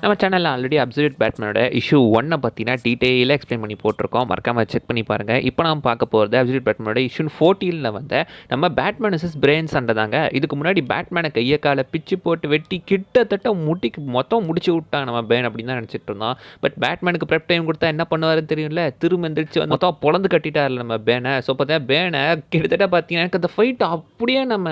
நம்ம சேனலில் already absolute பேட்மேனோட issue 1 பார்த்தீங்கன்னா டீட்டெயிலாக எக்ஸ்பிளைன் பண்ணி போட்டிருக்கோம். மறக்காமல் செக் பண்ணி பாருங்கள். இப்போ நாம் பார்க்க போகிறது அப்சல்யூட் பேட்மேனோட இஷ்யூ 14 வந்த நம்ம பேட்மேன் வர்சஸ் பிரெயின் சண்டை தாங்க. இதுக்கு முன்னாடி பேட்மேனை கையை காலை பிச்சு போட்டு வெட்டி கிட்டத்தட்ட முட்டிக்கு மொத்தம் முடிச்சு விட்டான் நம்ம பேன் அப்படின்னு தான் நினச்சிட்டு இருந்தோம். பட் பேட்மேனுக்கு ப்ரெப் டைம் கொடுத்தா என்ன பண்ணுவாருன்னு தெரியும்ல, திரும்ப எந்திரிச்சு வந்து மொத்தம் பொழந்து கட்டிட்டார்ல நம்ம பேனை. ஸோ பார்த்தீங்கன்னா பேனை கிட்டத்தட்ட பார்த்தீங்கன்னா எனக்கு அந்த ஃபைட் அப்படியே நம்ம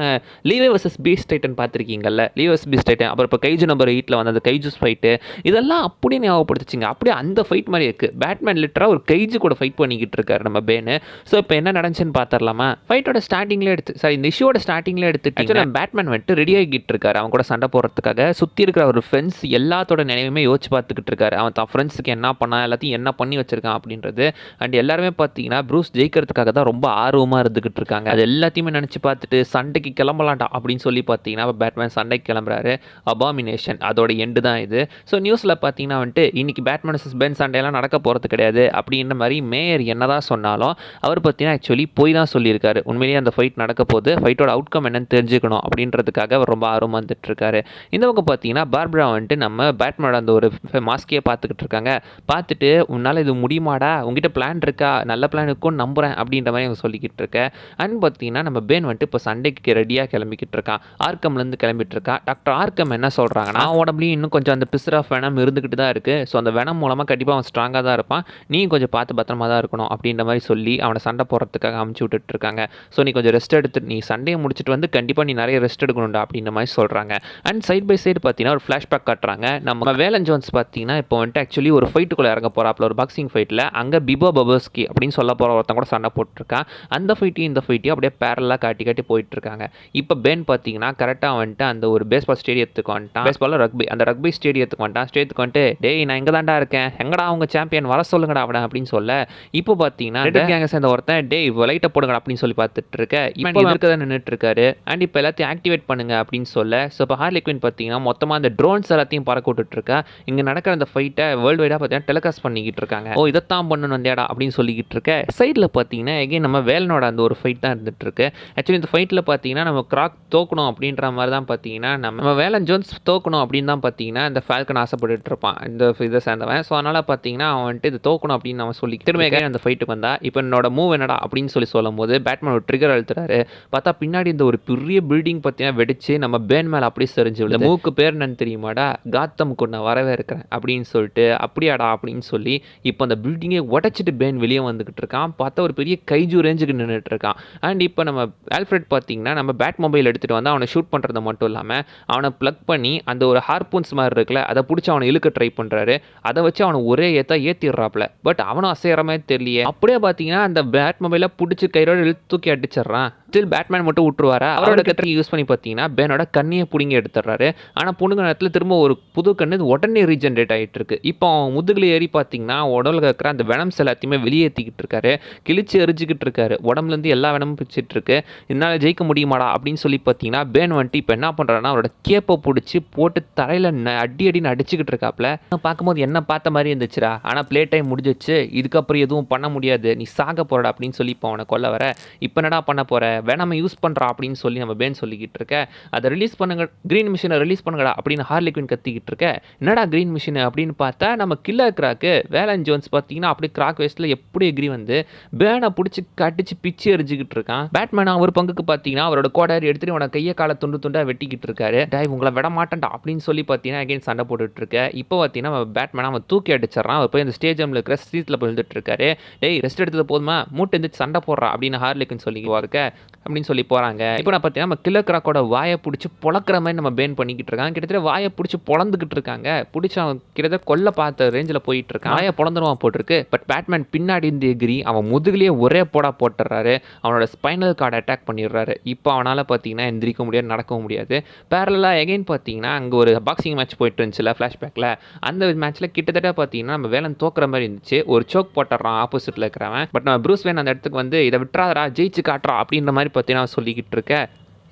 லீவே வர்சஸ் பீஸ்ட் டைட்டன் பார்த்துருக்கீங்கல்ல, லீவே வர்சஸ் பீஸ்ட் டைட்டன், அப்புறம் இப்போ கைஜு நம்பர் 8 வந்து அந்த கைஜூஸ் ஃபைட்டு, இதெல்லாம் அப்படியே ஞாபகப்படுத்துச்சிங்க. அப்படியே அந்த ஃபைட் மாதிரி இருக்குது. பேட்மேன் லிட்டராக ஒரு கைஜு கூட ஃபைட் பண்ணிக்கிட்டு இருக்காரு நம்ம பேனு. ஸோ இப்போ என்ன நடந்துச்சுன்னு பார்த்துடலாமா? ஃபைட்டோட ஸ்டார்டிங்லேயே இந்த இஷ்யூவோட ஸ்டார்டிங்லேயே எடுத்துட்டு நம்ம பேட்மேன் வந்துட்டு ரெடி ஆகிட்டு இருக்காரு அவங்க கூட சண்டை போடுறதுக்காக. சுற்றி இருக்கிற ஒரு ஃப்ரெண்ட்ஸ் எல்லாத்தோட நினைவுமே யோசிச்சு பார்த்துக்கிட்டு இருக்காரு. அவன் தான் ஃப்ரெண்ட்ஸுக்கு என்ன பண்ணான், எல்லாத்தையும் என்ன பண்ணி வச்சிருக்கான் அப்படின்றது. அண்ட் எல்லாருமே பார்த்தீங்கன்னா ப்ரூஸ் ஜெயிக்கிறதுக்காக தான் ரொம்ப ஆர்வமாக இருந்துகிட்டு இருக்காங்க. அது எல்லாத்தையுமே நினச்சி பார்த்துட்டு சண்டைக்கு கிளம்பலாண்டா அப்படின்னு சொல்லி பார்த்தீங்கன்னா பேட்மேன் சண்டைக்கு கிளம்புறாரு. அபாமினேஷன் அதோட எண்டு தான் இது. ஸோ நியூஸில் பார்த்தீங்கன்னா வந்துட்டு இன்னைக்கு பேட்மேன் வர்சஸ் பென் சண்டையெல்லாம் நடக்க போகிறது கிடையாது அப்படின்ற மாதிரி மேயர் என்னதான் சொன்னாலும் அவர் பார்த்தீங்கன்னா ஆக்சுவலி போய் தான் சொல்லியிருக்காரு. உண்மையிலேயே அந்த ஃபைட் நடக்க போகுது, ஃபைட்டோட அவுட்கம் என்னன்னு தெரிஞ்சுக்கணும் அப்படின்றதுக்காக அவர் ரொம்ப ஆர்வமாக வந்துட்டு இருக்காரு. இந்த பக்கம் பார்த்தீங்கன்னா பார்பரா வந்துட்டு நம்ம பேட்மேனோட அந்த ஒரு மாஸ்கையே பார்த்துக்கிட்டு இருக்காங்க. பார்த்துட்டு உன்னால் இது முடியுமாடா, உங்ககிட்ட பிளான் இருக்கா, நல்ல பிளான் இருக்கும்னு நம்புகிறேன் அப்படின்ற மாதிரி அவங்க சொல்லிக்கிட்டு இருக்கேன். அண்ட் பார்த்தீங்கன்னா நம்ம பேன் வந்துட்டு இப்போ சண்டைக்கு ரெடியாக கிளம்பிக்கிட்டு இருக்கான். ஆர்க்கம்லேருந்து கிளம்பிட்டு இருக்கான். டாக்டர் ஆர்க்கம் என்ன சொல்கிறாங்கன்னா, உடம்புலையும் இன்னும் கொஞ்சம் அந்த பிசர் ஆஃப் வெனம் இருந்துக்கிட்டு தான் இருக்குது. ஸோ அந்த வெனம் மூலமாக கண்டிப்பாக அவன் ஸ்ட்ராங்காக தான் இருப்பான், நீ கொஞ்சம் பார்த்து பத்திரமா தான் இருக்கணும் அப்படின்ற மாதிரி சொல்லி அவனை சண்டை போடுறதுக்காக அமுச்சு விட்டுட்டு இருக்காங்க. ஸோ நீ கொஞ்சம் ரெஸ்ட் எடுத்து, நீ சண்டையை முடிச்சுட்டு வந்து கண்டிப்பாக நீ நிறைய ரெஸ்ட் எடுக்கணும்டா அப்படின்ற மாதிரி சொல்கிறாங்க. அண்ட் சைட் பை சைடு பார்த்தீங்கன்னா ஒரு ஃப்ளாஷ்பேக் காட்டுறாங்க. நம்ம வேலன் ஜோன்ஸ் பார்த்தீங்கன்னா இப்போ வந்துட்டு ஆக்சுவலி ஒரு ஃபைட்டுக்குள்ளே இறங்க போகிறாப்புல, ஒரு பாக்ஸிங் ஃபைட்டில். அங்கே பிபோ பபர்ஸ்கி அப்படின்னு சொல்ல போகிற ஒருத்தன் கூட சண்டை போட்டுருக்கான். அந்த ஃபைட்டையும் இந்த ஃபைட்டையும் அப்படியே பேரலாக காட்டி போயிட்டு இருக்காங்க. இப்போ பேன் பார்த்தீங்கன்னா கரெக்டாக வந்துட்டு அந்த ஒரு பேஸ்பால் ஸ்டேடியத்துக்கு வந்துட்டான். பேஸ்பால் ரக்பி, அந்த ரக்பி ஸ்டேடியத்துக்கு வந்துட்டான். ஸ்டேடியத்துக்கு வந்துட்டு டேய் நான் இங்கே தான்டா இருக்கேன், எங்கடா அவங்க சாம்பியன் வர சொல்லுங்கடா அவனை அப்படின்னு சொல்ல. இப்போ பார்த்தீங்கன்னா கேங்க சேர்ந்த ஒருத்தன் டேய் லைட்டை போடுங்க அப்படின்னு சொல்லி பார்த்துட்டு இருக்க. இப்போ இருக்கிறத நின்றுட்டு இருக்காரு. அண்ட் இப்போ எல்லாத்தையும் ஆக்டிவேட் பண்ணுங்க அப்படின்னு சொல்ல. ஸோ இப்போ ஹார்லி குயின் பார்த்தீங்கன்னா மொத்தமாக அந்த ட்ரோன்ஸ் எல்லாத்தையும் பறக்க விட்டுட்டு இருக்கா. இங்கே நடக்கிற அந்த ஃபைட்டை வேர்ல்டு வைடாக பார்த்தீங்கன்னா டெலிகாஸ்ட் பண்ணிக்கிட்டு இருக்காங்க. ஓ இதைத்தான் பண்ணணும் வந்தியாடா அப்படின்னு சொல்லிக்கிட்டு இருக்க. சைடில் பார்த்தீங்கன்னா எகைன் நம்ம வேலனோட அந்த ஒரு ஃபைட் தான் இருந்துட்டு இருக்கு. ஆக்சுவலி இந்த ஃபைட்டில் பார்த்தீங்கன்னா நம்ம கிராக் தோக்கணும் அப்படின்ற மாதிரி தான் பார்த்தீங்கன்னா நம்ம வேலன் ஜோன்ஸ் தோக்கணும் அப்படின்னு தான் பார்த்தீங்கன்னா இந்த ஃபால்கன் ஆசைப்பட்டு இருப்பான், இந்த இதை சேர்ந்தவன். ஸோ அதனால் பார்த்தீங்கன்னா அவன் வந்துட்டு இது தோக்கணும் அப்படின்னு அவன் சொல்லி திரும்ப அந்த ஃபைட்டுக்கு வந்தா. இப்போ என்னோட மூவ் என்னடா அப்படின்னு சொல்லும் போது பேட்மேன் ஒரு ட்ரிகர் அழுத்துறாரு. பார்த்தா பின்னாடி இந்த ஒரு பெரிய பில்டிங் பார்த்தீங்கன்னா வெடிச்சு நம்ம பேன் மேலே அப்படியே சரிஞ்சு விழுது. இந்த மூக்கு பேர் என்னன்னு தெரியுமாடா, காத்தமுக்கு நான் வரவே இருக்கிறேன் அப்படின்னு சொல்லிட்டு அப்படியாடா அப்படின்னு சொல்லி இப்போ அந்த பில்டிங்கை உடச்சிட்டு பேன் வெளியே வந்துகிட்டு இருக்கான். பார்த்தா ஒரு பெரிய கைஜூ ரேஞ்சுக்கு நின்றுட்டு இருக்கான். அண்ட் இப்போ நம்ம ஆல்ஃப்ரெட் பார்த்தீங்கன்னா நம்ம பேட் மொபைல் எடுத்துகிட்டு வந்து அவனை ஷூட் பண்ணுறது மட்டும் இல்லாமல் அவனை ப்ளக் பண்ணி அந்த ஒரு ஹார்பூன்ஸ் மாதிரி இருக்குல்ல அதை பிடிச்சி அவனை இழுக்க ட்ரை பண்ணுறாரு. அதை வச்சு அவனை ஒரே ஏற்றிடுறாப்புல. பட் அவனும் அசைகிற மாதிரி தெரியலையே. அப்படியே பார்த்தீங்கன்னா அந்த பேட் மொபைலை பிடிச்சி கையோட இழுத்து தூக்கி அடிச்சிடறான். ஸ்டில் பேட்மேன் மட்டும் விட்டுருவாரா. அவரோட கத்திரி யூஸ் பண்ணி பார்த்தீங்கன்னா பேனோட கண்ணியை பிடிங்கி எடுத்துடுறாரு. ஆனால் புடுங்க நேரத்தில் திரும்ப ஒரு புது கண்ணு உடனே ரீஜென்ரேட் ஆகிட்டு இருக்கு. இப்போ அவன் முதுகுல ஏறி பார்த்தீங்கன்னா உடம்புல இருக்கிற அந்த வெனம்ஸ் எல்லாத்தையுமே வெளியேற்றிக்கிட்டு இருக்காரு, கிழிச்சு எரிஞ்சிக்கிட்டு இருக்காரு. உடம்புலேருந்து எல்லா வெனமும் பிடிச்சிட்டு இருக்கு. இதனால் ஜெயிக்க முடியுமாடா அப்படின்னு சொல்லி பார்த்தீங்கன்னா பேன் வந்துட்டு இப்போ என்ன பண்ணுறாருன்னா அவரோட கேப்பை பிடிச்சி போட்டு தரையில் அடின்னு அடிச்சுக்கிட்டு இருக்காப்புல. பார்க்கும்போது என்ன பார்த்த மாதிரி இருந்துச்சுரா, ஆனால் பிளே டைம் முடிஞ்சிச்சு, இதுக்கப்புறம் எதுவும் பண்ண முடியாது, நீ சாக போறடா அப்படின்னு சொல்லி இப்போ அவனை கொல்ல வர. இப்போ என்னடா பண்ண போற, வேணாம யூஸ் பண்ணுறா அப்படின்னு சொல்லி நம்ம பேன் சொல்லிக்கிட்டு இருக்க. அதை ரிலீஸ் பண்ணுங்க, க்ரீன் மிஷினை ரிலீஸ் பண்ணுங்கடா அப்படின்னு ஹார்லி குயின் கத்திக்கிட்டு இருக்க. என்னடா க்ரீன் மிஷின் அப்படின்னு பார்த்தா நம்ம கில்லர் கிராக்கு வேலன் ஜோன்ஸ் பார்த்தீங்கன்னா அப்படி கிராக் வேஸ்ட்டில் எப்படி எகிரி வந்து பேனை பிடிச்சி கட்டிச்சு பிச்சு எரிஞ்சுக்கிட்டு இருக்கான். பேட்மேன் ஒரு பங்குக்கு பார்த்தீங்கன்னா அவரோட கோடாரி எடுத்துட்டு அவனை கையை காலை துண்டு துண்டாக வெட்டிக்கிட்டு இருக்காரு. டை உங்களை விட மாட்டேன்டா அப்படின்னு சொல்லி பார்த்தீங்கன்னா அகைன் சண்டை போட்டுட்டு இருக்க. இப்போ பார்த்தீங்கன்னா பேட்மேன் அவன் தூக்கி அடிச்சிடறான். அவர் போய் அந்த ஸ்டேஜில் இருக்கிற ஸ்ட்ரீட்டில் போயிட்டு இருக்காரு. டேய் ரெஸ்ட் எடுத்தது போதுமா, மூட்டை எந்திரிச்சு சண்டை போடுறா அப்படின்னு ஹார்லி குயின் சொல்லி இருக்க அப்படின்னு சொல்லி போகிறாங்க. இப்போ நான் பார்த்தீங்கன்னா நம்ம கில்லர் கிராக்கோட வாயை பிடிச்சி பொழக்கிற மாதிரி நம்ம பேன் பண்ணிக்கிட்டு இருக்காங்க. கிட்டத்தட்ட வாயை பிடிச்சி பொழந்துக்கிட்டு இருக்காங்க. பிடிச்சி அவன் கிட்டத்தட்ட கொல்ல பார்த்த ரேஞ்சில் போயிட்டு இருக்கான். வாயை பொழந்துருவான் போட்டிருக்கு. பட் பேட்மேன் பின்னாடி இருந்து எகிரி அவன் முதுகுலேயே ஒரே போடா போட்டுறாரு. அவனோட ஸ்பைனல் கார்டை அட்டாக் பண்ணிடுறாரு. இப்போ அவனால் பார்த்தீங்கன்னா எந்திரிக்க முடியாது, நடக்கவும் முடியாது. பேரலாக எகைன் பார்த்தீங்கன்னா அங்கே ஒரு பாக்ஸிங் மேட்ச் போயிட்டு இருந்துச்சுல ஃப்ளாஷ்பேக்கில். அந்த மேட்ச்சில் கிட்டத்தட்ட பார்த்தீங்கன்னா நம்ம வேலன் தோக்குற மாதிரி இருந்துச்சு. ஒரு சோக் போட்டுறான் ஆப்போசிட்டில் இருக்கிறவன். பட் நம்ம ப்ரூஸ் வேன் அந்த இடத்துக்கு வந்து இதை விட்டுறாதரா, ஜெயிச்சு காட்டுறா அப்படின்ற மாதிரி பார்த்தீங்கன்னா சொல்லிக்கிட்டு இருக்க.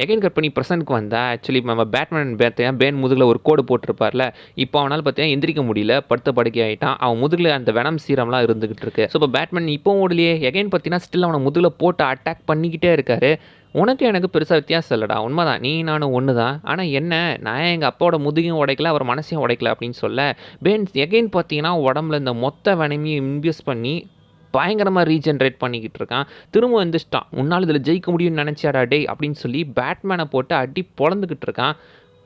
எகைன் கட் பண்ணி ப்ரெசென்ட்க்கு வந்தால் ஆக்சுவலி நம்ம பேட்மேன் பார்த்தீங்கன்னா பேன் முதுகில் ஒரு கோடு போட்டிருப்பார்ல. இப்போ அவனால் பார்த்தீங்கன்னா எந்திரிக்க முடியல, படுத்த படுக்கை ஆகிட்டான். அவன் முதுகில் அந்த வெனம் சீரம்லாம் இருந்துகிட்டு இருக்கு. ஸோ இப்போ பேட்மேன் இப்போ ஓடலையே. எகைன் பார்த்தீங்கன்னா ஸ்டில் அவனை முதுகில் போட்டு அட்டாக் பண்ணிக்கிட்டே இருக்காரு. உனக்கு எனக்கு பெருசாக வித்தியாசம் இல்லைடா, உண்மைதான், நீ நானும் ஒன்று தான். ஆனால் என்ன, நான் எங்கள் அப்பாவோட முதுகையும் உடைக்கல, அவர் மனசையும் உடைக்கல அப்படின்னு சொல்ல, பேன் எகைன் பார்த்தீங்கன்னா உடம்புல இந்த மொத்த வெனமையும் இன்டியூஸ் பண்ணி பயங்கரமாக ரீஜென்ரேட் பண்ணிக்கிட்டு இருக்கான். திரும்ப வந்துட்டான். உன்னால் இதில் ஜெயிக்க முடியும்னு நினச்சியாடா டே அப்படின்னு சொல்லி பேட்மேனை போட்டு அடி பொழந்துக்கிட்டு இருக்கான்.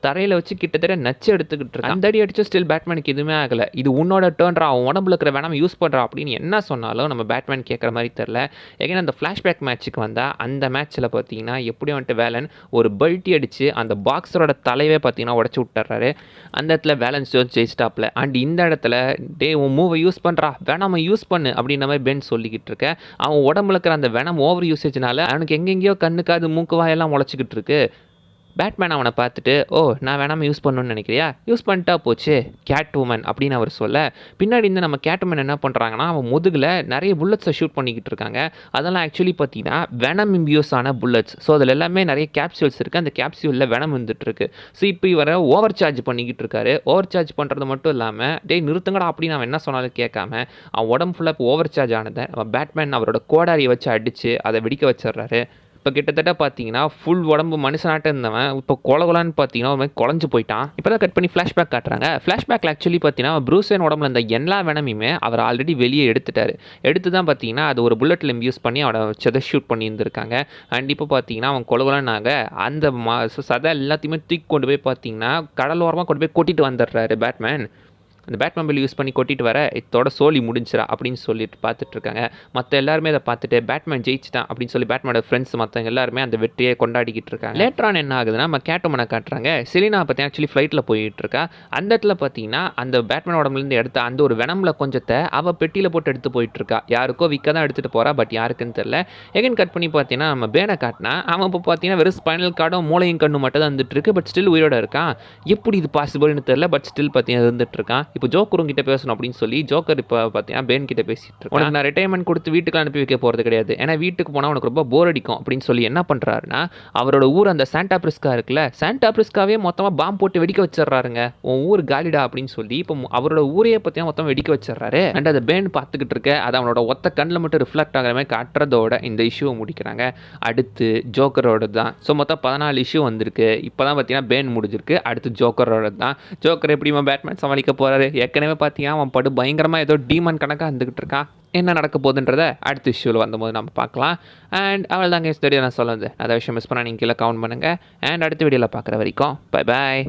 தரையில் வச்சு கிட்டத்தட்ட நச்சு எடுத்துக்கிட்டு இருக்கான். அந்த அடி அடிச்சு ஸ்டில் பேட்மேனுக்கு எதுவுமே ஆகலை. இது உன்னோட டேர்ன்ரா, அவன் உடம்புல இருக்கிற வேணாம் யூஸ் பண்ணுறா அப்படின்னு என்ன சொன்னாலும் நம்ம பேட்மேன் கேட்குற மாதிரி தெரில. எகைன் அந்த ஃப்ளாஷ்பேக் மேட்ச்சுக்கு வந்தால் அந்த மேட்ச்சில் பார்த்தீங்கன்னா எப்படி வந்துட்டு வேலன் ஒரு பல்ட்டி அடித்து அந்த பாக்ஸரோட தலைவே பார்த்தீங்கன்னா உடச்சி விட்டுறாரு. அந்த இடத்துல வேலன்ஸ் ஜெயிஸ்டாப்பில். அண்ட் இந்த இடத்துல டே உன் மூவை யூஸ் பண்ணுறா, வேணாம யூஸ் பண்ணு அப்படின்ற மாதிரி பென் சொல்லிக்கிட்டு இருக்க. அவன் உடம்புல இருக்கிற அந்த வேணாம் ஓவர் யூசேஜ்னால அவனுக்கு எங்கெங்கேயோ கண்ணுக்காது மூக்கு வாயெல்லாம் முளைச்சிக்கிட்டு இருக்கு. பேட்மேன் அவனை பார்த்துட்டு, ஓ நான் வேணாமல் யூஸ் பண்ணணும்னு நினைக்கிறியா, யூஸ் பண்ணிட்டா போச்சு கேட் உமன் அப்படின்னு அவர் சொல்ல, பின்னாடி இருந்து நம்ம கேட் உமன் என்ன பண்ணுறாங்கன்னா அவன் முதுகில் நிறைய புல்லட்ஸை ஷூட் பண்ணிக்கிட்டு இருக்காங்க. அதெல்லாம் ஆக்சுவலி பார்த்தீங்கன்னா வெனம் இம்பியூஸ் ஆன புல்லட்ஸ். ஸோ அதில் எல்லாமே நிறைய கேப்சியூல்ஸ் இருக்குது. அந்த கேப்சியூலில் வெனம் வந்துட்டு இருக்கு. ஸோ இப்போ இவரை ஓவர் சார்ஜ் பண்ணிக்கிட்டு இருக்காரு. ஓவர் சார்ஜ் பண்ணுறது மட்டும் இல்லாமல் டே நிறுத்துங்கடா அப்படின்னு அவன் என்ன சொன்னாலும் கேட்காம அவன் உடம்பு ஃபுல்லாக இப்போ ஓவர் சார்ஜ் ஆனதை அவன் பேட்மேன் அவரோட கோடாரியை வச்சு அடித்து அதை வெடிக்க வச்சிடுறாரு. இப்போ கிட்டத்தட்ட பார்த்தீங்கன்னா ஃபுல் உடம்பு மனுஷனாட்ட இருந்தவன் இப்போ கொலகொலான்னு பார்த்தீங்கன்னா ஒரு மாதிரி குழஞ்சு போயிட்டான். இப்போ தான் கட் பண்ணி ஃப்ளாஷ்பேக் காட்டுறாங்க. ஃப்ளாஷ்பேக்கில் ஆக்சுவலி பார்த்தீங்கன்னா ப்ரூஸ் வேன் உடம்புல இந்த எல்லா வெனமையுமே அவர் ஆல்ரெடி வெளியே எடுத்துட்டாரு. எடுத்து தான் பார்த்தீங்கன்னா அது ஒரு புல்லட்டில் யூஸ் பண்ணி அவனை வச்சதை ஷூட் பண்ணி இருந்திருக்காங்க. அண்ட் இப்போ பார்த்தீங்கன்னா அவன் கொலகொலானாக அந்த சதை எல்லாத்தையுமே தூக்கி கொண்டு போய் பார்த்தீங்கன்னா கடலோரமாக கொண்டு போய் கொட்டிட்டு வந்துடுறாரு பேட்மேன். அந்த பேட்மொபைல் யூஸ் பண்ணி கொட்டிட்டு வர இதோட சோலி முடிஞ்சிடா அப்படின்னு சொல்லிட்டு பார்த்துட்டு இருக்காங்க. மற்ற எல்லாருமே அதை பார்த்துட்டு பேட்மேன் ஜெயிச்சிட்டான் அப்படின்னு சொல்லி பேட்மேனோட ஃப்ரெண்ட்ஸ் மற்றவங்க எல்லாருமே அந்த வெற்றியை கொண்டாடிக்கிட்டு இருக்காங்க. லேட்டரான் என்ன ஆகுதுன்னா நம்ம கேட்டுமனை காட்டுறாங்க. செலினா பற்றி ஆக்சுவலி ஃப்ளைட்டில் போயிட்டு இருக்கா. அந்த இடத்துல பார்த்தீங்கன்னா அந்த பேட்மேன் உடம்புலேருந்து எடுத்த அந்த ஒரு வெனமில் கொஞ்சத்தை அவள் பெட்டியில் போட்டு எடுத்து போயிட்டு இருக்கா. யாருக்கோ விற்க தான் எடுத்துகிட்டு போகிறா, பட் யாருக்குன்னு தெரில. எகைன் கட் பண்ணி பார்த்தீங்கன்னா நம்ம பேனை காட்டினா அவன் இப்போ பார்த்தீங்கன்னா வெறும் ஸ்பைனல் கார்டும் மூளையும் கண்ணு மட்டும் தான் வந்துட்டு இருக்கு. பட் ஸ்டில் உயிரோட இருக்கான். எப்படி இது பாசிபிள்னு தெரில, பட் ஸ்டில் பார்த்தீங்கன்னா இருந்துட்டு இருக்கான். இப்போ ஜோக்கரும் கிட்ட பேசணும் அப்படின்னு சொல்லி ஜோக்கர் இப்போ பார்த்தீங்கன்னா பேன் கிட்ட பேசிட்டு இருக்கேன். உனக்கு நான் ரிட்டைர்மெண்ட் கொடுத்து வீட்டுக்கு அனுப்பி வைக்க போகிறது கிடையாது, ஏன்னா வீட்டுக்கு போனால் உனக்கு ரொம்ப போர் அடிக்கும் அப்படின்னு சொல்லி என்ன பண்ணுறாருன்னா அவரோட ஊர் அந்த சாண்டா பிரிஸ்கா இருக்குல்ல, சாண்டா பிரிஸ்காவே மொத்தமாக பாம்பு போட்டு வெடிக்க வச்சிடறாருங்க. உன் ஊர் காலிடா அப்படின்னு சொல்லி இப்போ அவரோட ஊரையே பார்த்தீங்கன்னா மொத்தம் வெடிக்க வச்சிடறாரு. அண்ட் அதை பேன் பார்த்துக்கிட்டு இருக்க அது அவனோட ஒத்த கண்ணில் மட்டும் ரிஃப்ளெக்ட் ஆகிற மாதிரி காட்டுறதோட இந்த இஷ்யூவை முடிக்கிறாங்க. அடுத்து ஜோக்கரோட தான். ஸோ மொத்தம் 14 இஷ்யூ வந்திருக்கு. இப்போ தான் பார்த்தீங்கன்னா பேன் முடிஞ்சிருக்கு. அடுத்து ஜோக்கரோட தான். ஜோக்கர் எப்படிமா பேட்மேன் சமாளிக்க போகிறாரு. ஏற்கனவே பார்த்தீங்கன்னா அவன் படு பயங்கரமாக ஏதோ டீமன் கணக்காக இருந்துகிட்டு இருக்கான். என்ன நடக்க போகுதுன்றதை அடுத்த இஷ்யூவில் வந்தபோது நம்ம பார்க்கலாம். அண்ட் அவள் தாங்க ஸ்டோரியை நான் சொல்லுது. அதை விஷயம் மிஸ் பண்ணால் நீங்கள் கீழே கவுண்ட் பண்ணுங்கள். அண்ட் அடுத்த வீடியோவில் பார்க்குற வரைக்கும் பை பாய்.